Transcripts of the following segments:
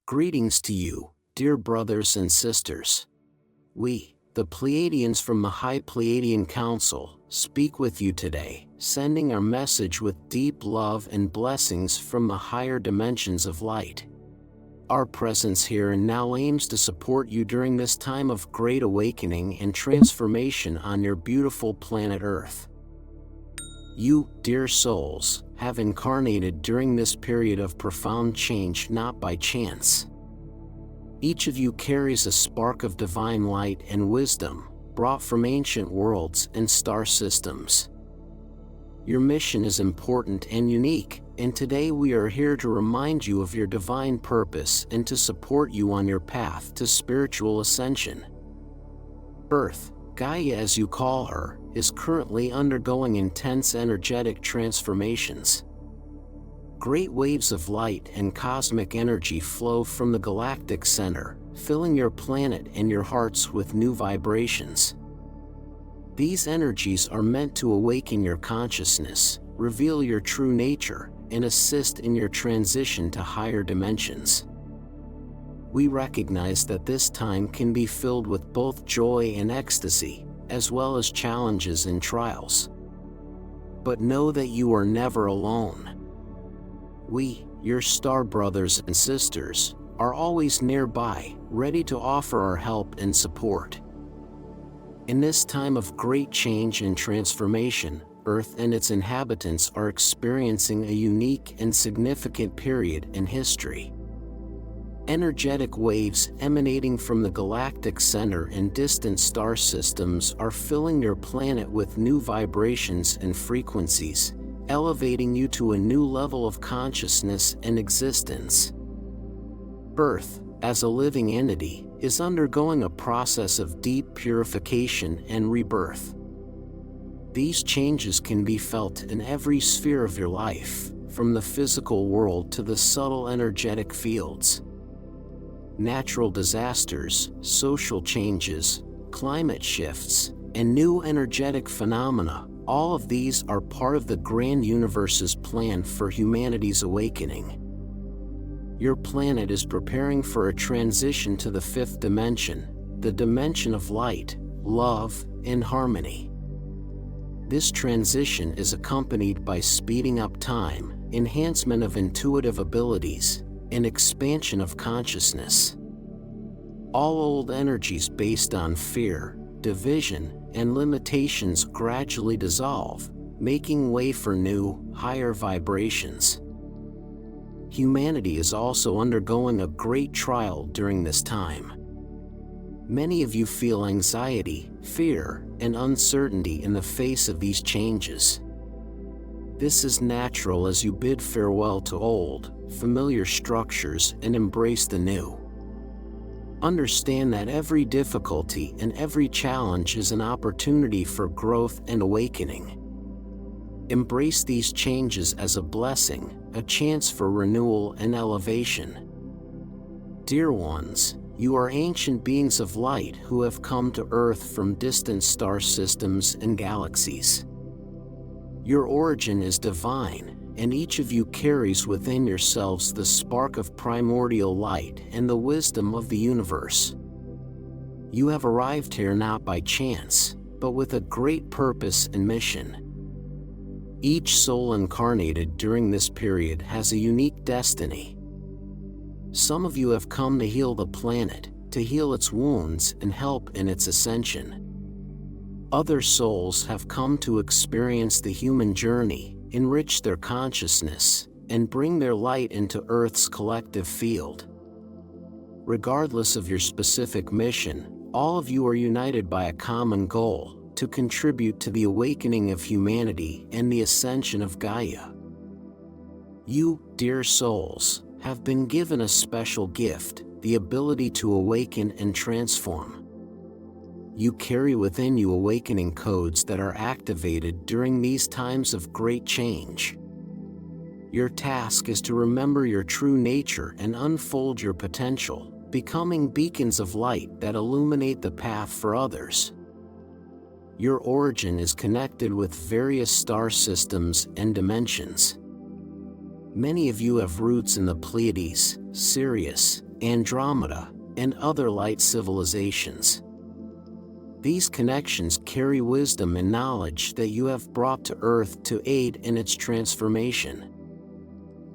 Greetings to you, dear brothers and sisters. We, the Pleiadians from the High Pleiadian Council, speak with you today, sending our message with deep love and blessings from the higher dimensions of light. Our presence here and now aims to support you during this time of great awakening and transformation on your beautiful planet Earth. You, dear souls, have incarnated during this period of profound change not by chance. Each of you carries a spark of divine light and wisdom, brought from ancient worlds and star systems. Your mission is important and unique, and today we are here to remind you of your divine purpose and to support you on your path to spiritual ascension. Earth, Gaia as you call her, is currently undergoing intense energetic transformations. Great waves of light and cosmic energy flow from the galactic center, filling your planet and your hearts with new vibrations. These energies are meant to awaken your consciousness, reveal your true nature, and assist in your transition to higher dimensions. We recognize that this time can be filled with both joy and ecstasy, as well as challenges and trials. But know that you are never alone. We, your star brothers and sisters, are always nearby, ready to offer our help and support. In this time of great change and transformation, Earth and its inhabitants are experiencing a unique and significant period in history. Energetic waves emanating from the galactic center and distant star systems are filling your planet with new vibrations and frequencies, elevating you to a new level of consciousness and existence. Earth, as a living entity, is undergoing a process of deep purification and rebirth. These changes can be felt in every sphere of your life, from the physical world to the subtle energetic fields. Natural disasters, social changes, climate shifts, and new energetic phenomena, all of these are part of the grand universe's plan for humanity's awakening. Your planet is preparing for a transition to the fifth dimension, the dimension of light, love, and harmony. This transition is accompanied by speeding up time, enhancement of intuitive abilities, and expansion of consciousness. All old energies based on fear, division, and limitations gradually dissolve, making way for new, higher vibrations. Humanity is also undergoing a great trial during this time. Many of you feel anxiety, fear, and uncertainty in the face of these changes. This is natural as you bid farewell to old, familiar structures and embrace the new. Understand that every difficulty and every challenge is an opportunity for growth and awakening. Embrace these changes as a blessing, a chance for renewal and elevation. Dear ones, you are ancient beings of light who have come to Earth from distant star systems and galaxies. Your origin is divine, and each of you carries within yourselves the spark of primordial light and the wisdom of the universe. You have arrived here not by chance, but with a great purpose and mission. Each soul incarnated during this period has a unique destiny. Some of you have come to heal the planet, to heal its wounds and help in its ascension. Other souls have come to experience the human journey, enrich their consciousness, and bring their light into Earth's collective field. Regardless of your specific mission, all of you are united by a common goal: to contribute to the awakening of humanity and the ascension of Gaia. You, dear souls, have been given a special gift, the ability to awaken and transform. You carry within you awakening codes that are activated during these times of great change. Your task is to remember your true nature and unfold your potential, becoming beacons of light that illuminate the path for others. Your origin is connected with various star systems and dimensions. Many of you have roots in the Pleiades, Sirius, Andromeda, and other light civilizations. These connections carry wisdom and knowledge that you have brought to Earth to aid in its transformation.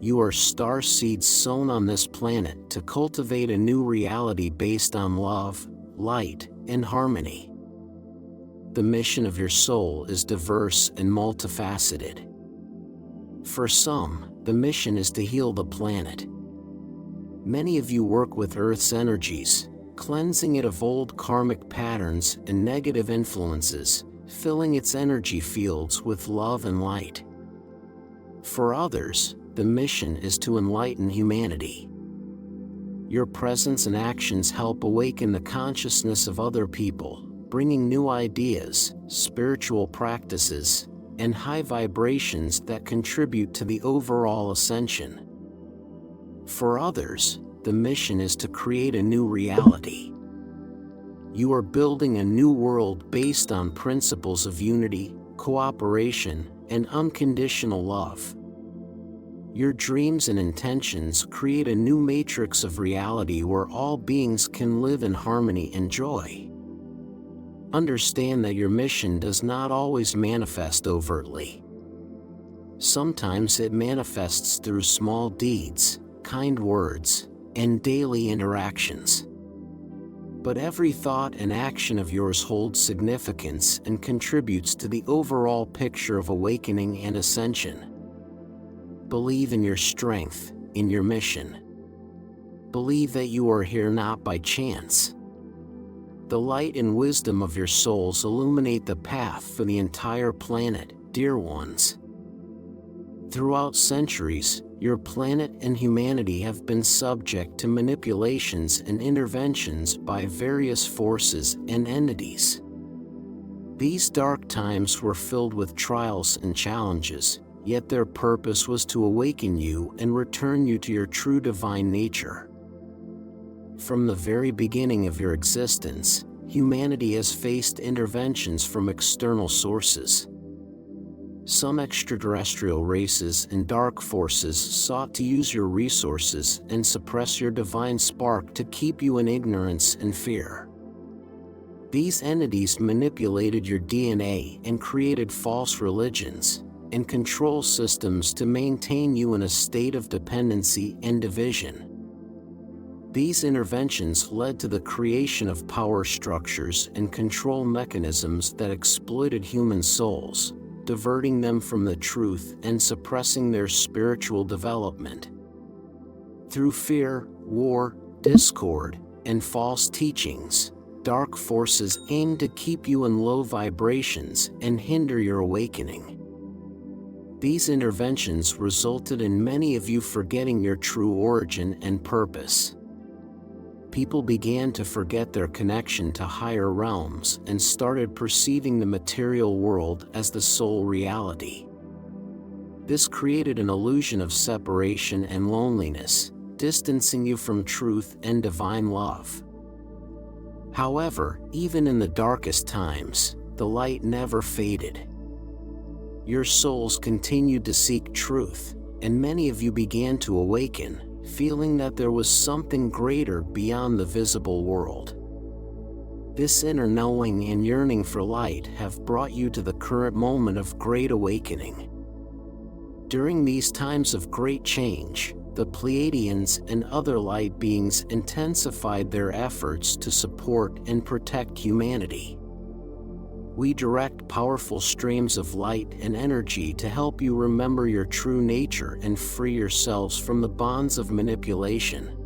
You are star seeds sown on this planet to cultivate a new reality based on love, light, and harmony. The mission of your soul is diverse and multifaceted. For some, the mission is to heal the planet. Many of you work with Earth's energies, cleansing it of old karmic patterns and negative influences, filling its energy fields with love and light. For others, the mission is to enlighten humanity. Your presence and actions help awaken the consciousness of other people, bringing new ideas, spiritual practices, and high vibrations that contribute to the overall ascension. For others, the mission is to create a new reality. You are building a new world based on principles of unity, cooperation, and unconditional love. Your dreams and intentions create a new matrix of reality where all beings can live in harmony and joy. Understand that your mission does not always manifest overtly. Sometimes it manifests through small deeds, kind words, and daily interactions. But every thought and action of yours holds significance and contributes to the overall picture of awakening and ascension. Believe in your strength, in your mission. Believe that you are here not by chance. The light and wisdom of your souls illuminate the path for the entire planet, dear ones. Throughout centuries, your planet and humanity have been subject to manipulations and interventions by various forces and entities. These dark times were filled with trials and challenges, yet their purpose was to awaken you and return you to your true divine nature. From the very beginning of your existence, humanity has faced interventions from external sources. Some extraterrestrial races and dark forces sought to use your resources and suppress your divine spark to keep you in ignorance and fear. These entities manipulated your DNA and created false religions and control systems to maintain you in a state of dependency and division. These interventions led to the creation of power structures and control mechanisms that exploited human souls, diverting them from the truth and suppressing their spiritual development. Through fear, war, discord, and false teachings, dark forces aim to keep you in low vibrations and hinder your awakening. These interventions resulted in many of you forgetting your true origin and purpose. People began to forget their connection to higher realms and started perceiving the material world as the sole reality. This created an illusion of separation and loneliness, distancing you from truth and divine love. However, even in the darkest times, the light never faded. Your souls continued to seek truth, and many of you began to awaken, feeling that there was something greater beyond the visible world. This inner knowing and yearning for light have brought you to the current moment of great awakening. During these times of great change, the Pleiadians and other light beings intensified their efforts to support and protect humanity. We direct powerful streams of light and energy to help you remember your true nature and free yourselves from the bonds of manipulation.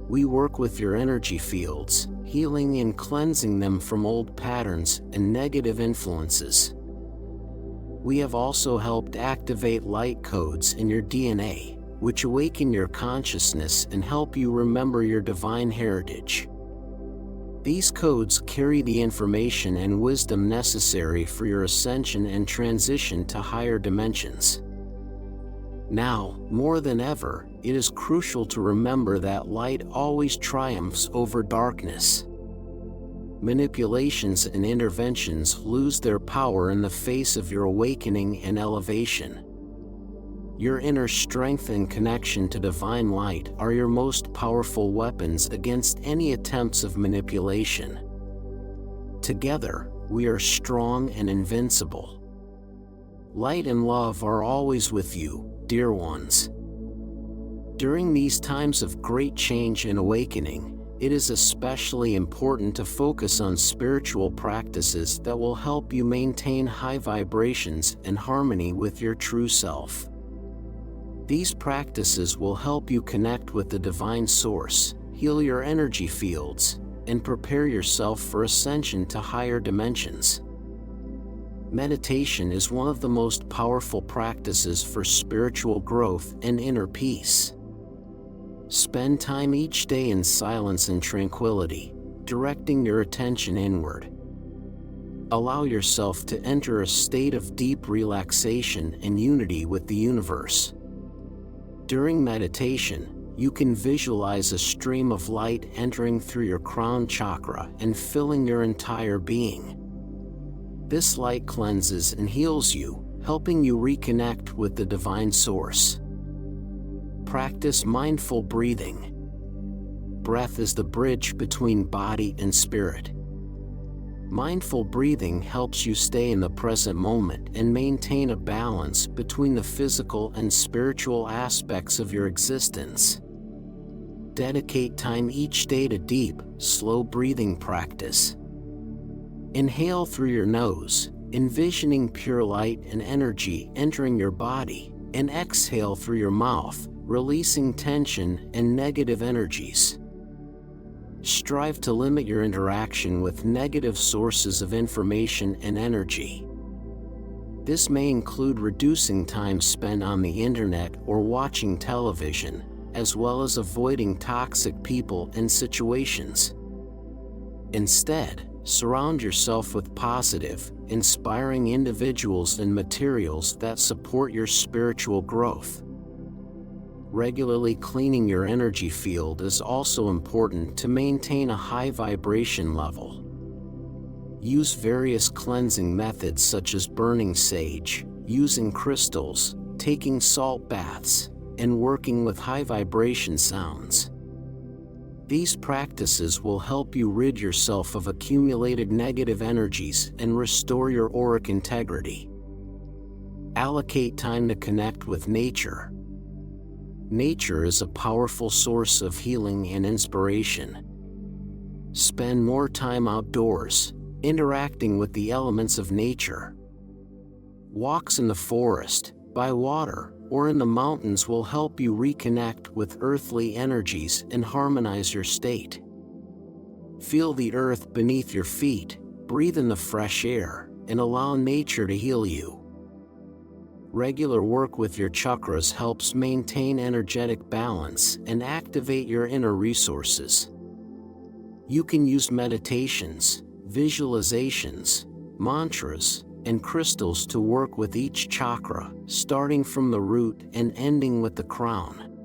We work with your energy fields, healing and cleansing them from old patterns and negative influences. We have also helped activate light codes in your DNA, which awaken your consciousness and help you remember your divine heritage. These codes carry the information and wisdom necessary for your ascension and transition to higher dimensions. Now, more than ever, it is crucial to remember that light always triumphs over darkness. Manipulations and interventions lose their power in the face of your awakening and elevation. Your inner strength and connection to divine light are your most powerful weapons against any attempts of manipulation. Together, we are strong and invincible. Light and love are always with you, dear ones. During these times of great change and awakening, it is especially important to focus on spiritual practices that will help you maintain high vibrations and harmony with your true self. These practices will help you connect with the divine source, heal your energy fields, and prepare yourself for ascension to higher dimensions. Meditation is one of the most powerful practices for spiritual growth and inner peace. Spend time each day in silence and tranquility, directing your attention inward. Allow yourself to enter a state of deep relaxation and unity with the universe. During meditation, you can visualize a stream of light entering through your crown chakra and filling your entire being. This light cleanses and heals you, helping you reconnect with the divine source. Practice mindful breathing. Breath is the bridge between body and spirit. Mindful breathing helps you stay in the present moment and maintain a balance between the physical and spiritual aspects of your existence. Dedicate time each day to deep, slow breathing practice. Inhale through your nose, envisioning pure light and energy entering your body, and exhale through your mouth, releasing tension and negative energies. Strive to limit your interaction with negative sources of information and energy. This may include reducing time spent on the internet or watching television, as well as avoiding toxic people and situations. Instead, surround yourself with positive, inspiring individuals and materials that support your spiritual growth. Regularly cleaning your energy field is also important to maintain a high vibration level. Use various cleansing methods such as burning sage, using crystals, taking salt baths, and working with high vibration sounds. These practices will help you rid yourself of accumulated negative energies and restore your auric integrity. Allocate time to connect with nature. Nature is a powerful source of healing and inspiration. Spend more time outdoors, interacting with the elements of nature. Walks in the forest, by water, or in the mountains will help you reconnect with earthly energies and harmonize your state. Feel the earth beneath your feet, breathe in the fresh air, and allow nature to heal you. Regular work with your chakras helps maintain energetic balance and activate your inner resources. You can use meditations, visualizations, mantras, and crystals to work with each chakra, starting from the root and ending with the crown.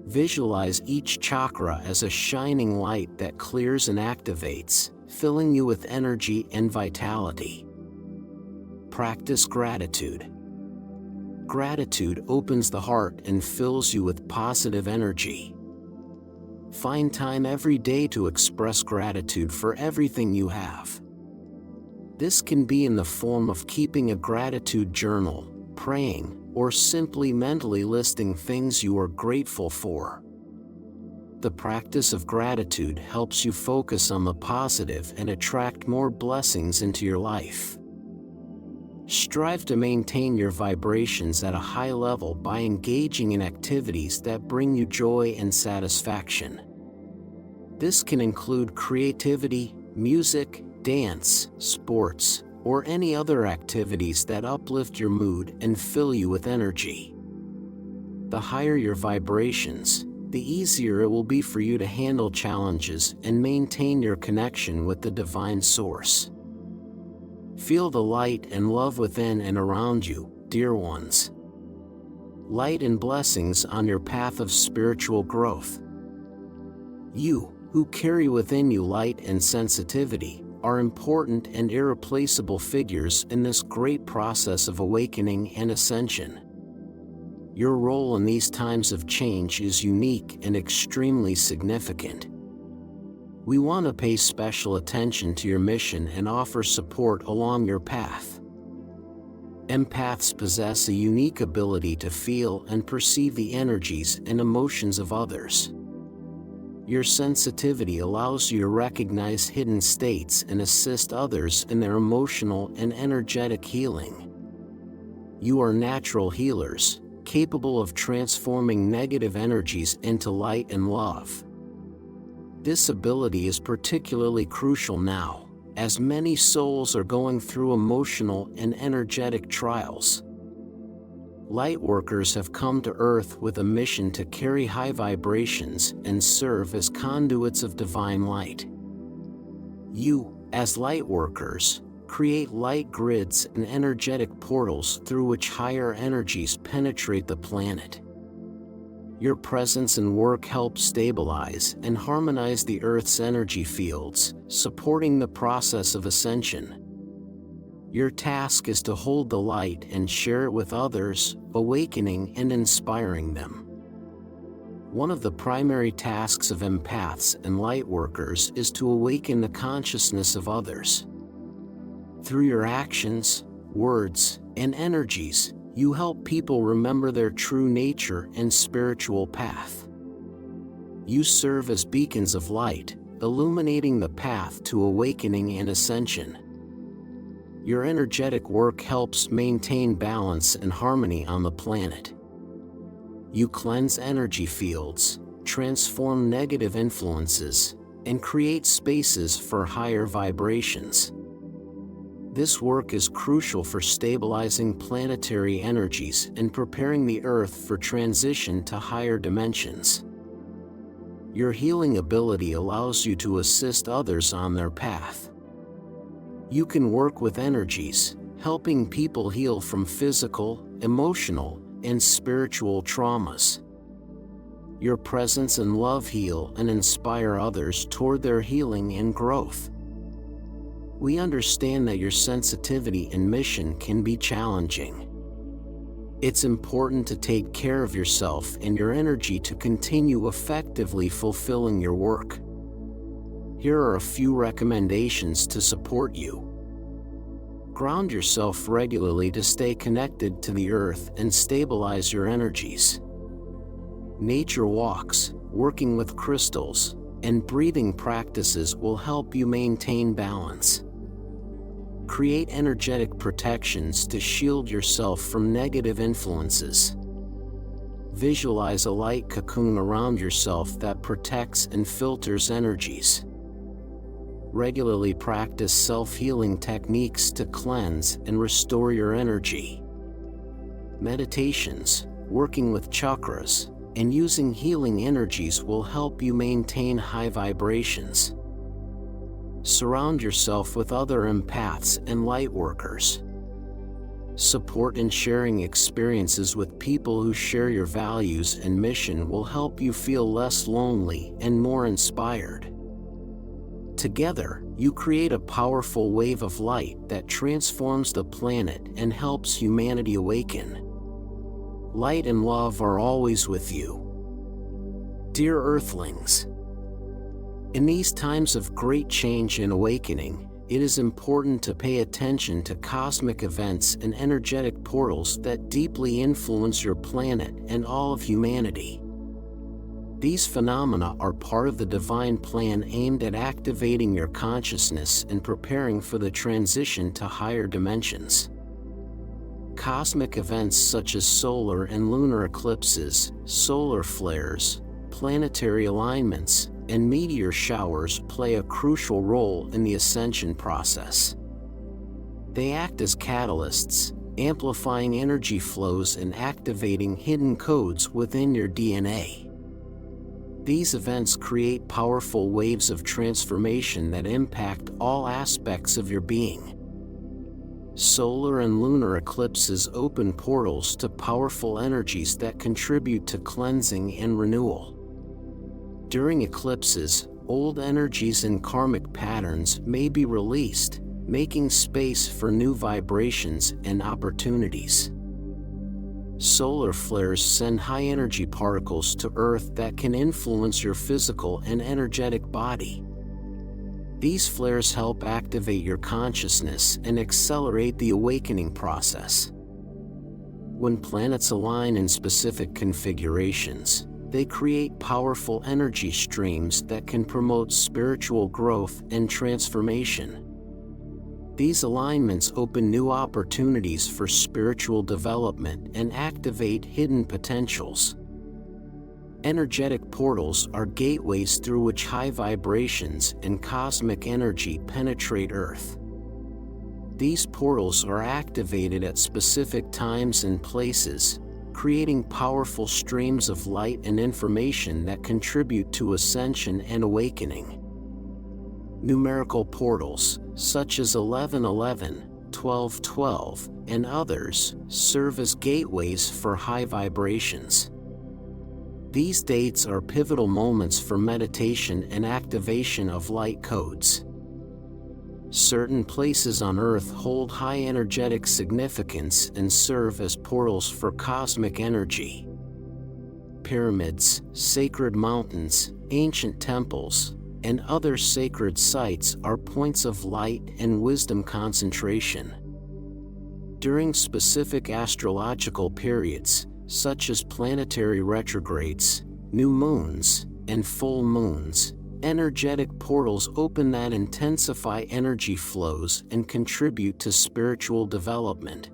Visualize each chakra as a shining light that clears and activates, filling you with energy and vitality. Practice gratitude. Gratitude opens the heart and fills you with positive energy. Find time every day to express gratitude for everything you have. This can be in the form of keeping a gratitude journal, praying, or simply mentally listing things you are grateful for. The practice of gratitude helps you focus on the positive and attract more blessings into your life. Strive to maintain your vibrations at a high level by engaging in activities that bring you joy and satisfaction. This can include creativity, music, dance, sports, or any other activities that uplift your mood and fill you with energy. The higher your vibrations, the easier it will be for you to handle challenges and maintain your connection with the divine source. Feel the light and love within and around you, dear ones. Light and blessings on your path of spiritual growth. You, who carry within you light and sensitivity, are important and irreplaceable figures in this great process of awakening and ascension. Your role in these times of change is unique and extremely significant. We want to pay special attention to your mission and offer support along your path. Empaths possess a unique ability to feel and perceive the energies and emotions of others. Your sensitivity allows you to recognize hidden states and assist others in their emotional and energetic healing. You are natural healers, capable of transforming negative energies into light and love. This ability is particularly crucial now, as many souls are going through emotional and energetic trials. Lightworkers have come to Earth with a mission to carry high vibrations and serve as conduits of divine light. You, as lightworkers, create light grids and energetic portals through which higher energies penetrate the planet. Your presence and work help stabilize and harmonize the Earth's energy fields, supporting the process of ascension. Your task is to hold the light and share it with others, awakening and inspiring them. One of the primary tasks of empaths and lightworkers is to awaken the consciousness of others. Through your actions, words, and energies, you help people remember their true nature and spiritual path. You serve as beacons of light, illuminating the path to awakening and ascension. Your energetic work helps maintain balance and harmony on the planet. You cleanse energy fields, transform negative influences, and create spaces for higher vibrations. This work is crucial for stabilizing planetary energies and preparing the Earth for transition to higher dimensions. Your healing ability allows you to assist others on their path. You can work with energies, helping people heal from physical, emotional, and spiritual traumas. Your presence and love heal and inspire others toward their healing and growth. We understand that your sensitivity and mission can be challenging. It's important to take care of yourself and your energy to continue effectively fulfilling your work. Here are a few recommendations to support you. Ground yourself regularly to stay connected to the Earth and stabilize your energies. Nature walks, working with crystals, and breathing practices will help you maintain balance. Create energetic protections to shield yourself from negative influences. Visualize a light cocoon around yourself that protects and filters energies. Regularly practice self-healing techniques to cleanse and restore your energy. Meditations, working with chakras, and using healing energies will help you maintain high vibrations. Surround yourself with other empaths and lightworkers. Support and sharing experiences with people who share your values and mission will help you feel less lonely and more inspired. Together, you create a powerful wave of light that transforms the planet and helps humanity awaken. Light and love are always with you. Dear Earthlings, in these times of great change and awakening, it is important to pay attention to cosmic events and energetic portals that deeply influence your planet and all of humanity. These phenomena are part of the divine plan aimed at activating your consciousness and preparing for the transition to higher dimensions. Cosmic events such as solar and lunar eclipses, solar flares, planetary alignments, and meteor showers play a crucial role in the ascension process. They act as catalysts, amplifying energy flows and activating hidden codes within your DNA. These events create powerful waves of transformation that impact all aspects of your being. Solar and lunar eclipses open portals to powerful energies that contribute to cleansing and renewal. During eclipses, old energies and karmic patterns may be released, making space for new vibrations and opportunities. Solar flares send high-energy particles to Earth that can influence your physical and energetic body. These flares help activate your consciousness and accelerate the awakening process. When planets align in specific configurations, they create powerful energy streams that can promote spiritual growth and transformation. These alignments open new opportunities for spiritual development and activate hidden potentials. Energetic portals are gateways through which high vibrations and cosmic energy penetrate Earth. These portals are activated at specific times and places, creating powerful streams of light and information that contribute to ascension and awakening. Numerical portals, such as 1111, 1212, and others, serve as gateways for high vibrations. These dates are pivotal moments for meditation and activation of light codes. Certain places on Earth hold high energetic significance and serve as portals for cosmic energy. Pyramids, sacred mountains, ancient temples, and other sacred sites are points of light and wisdom concentration. During specific astrological periods, such as planetary retrogrades, new moons, and full moons, energetic portals open that intensify energy flows and contribute to spiritual development.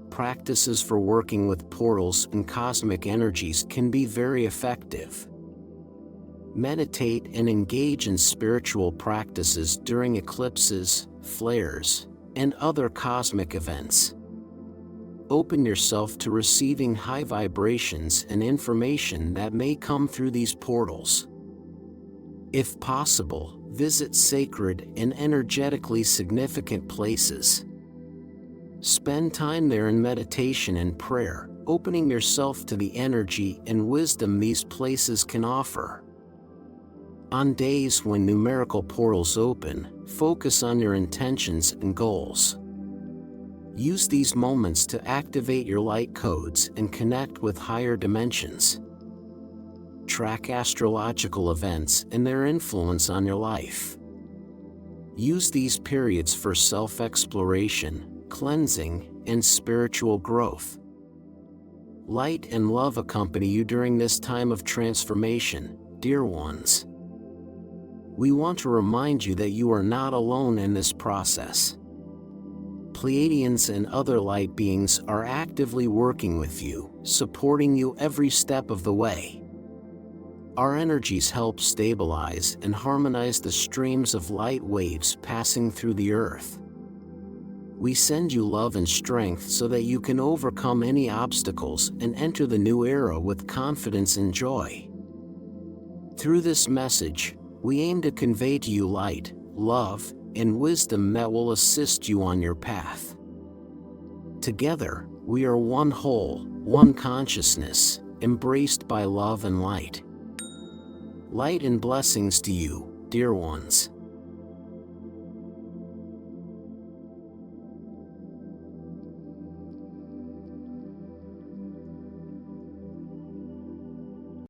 Practices for working with portals and cosmic energies can be very effective. Meditate and engage in spiritual practices during eclipses, flares, and other cosmic events. Open yourself to receiving high vibrations and information that may come through these portals. If possible, visit sacred and energetically significant places. Spend time there in meditation and prayer, opening yourself to the energy and wisdom these places can offer. On days when numerical portals open, focus on your intentions and goals. Use these moments to activate your light codes and connect with higher dimensions. Track astrological events and their influence on your life. Use these periods for self-exploration, cleansing, and spiritual growth. Light and love accompany you during this time of transformation, dear ones. We want to remind you that you are not alone in this process. Pleiadians and other light beings are actively working with you, supporting you every step of the way. Our energies help stabilize and harmonize the streams of light waves passing through the Earth. We send you love and strength so that you can overcome any obstacles and enter the new era with confidence and joy. Through this message, we aim to convey to you light, love, and wisdom that will assist you on your path. Together, we are one whole, one consciousness, embraced by love and light. Light and blessings to you, dear ones.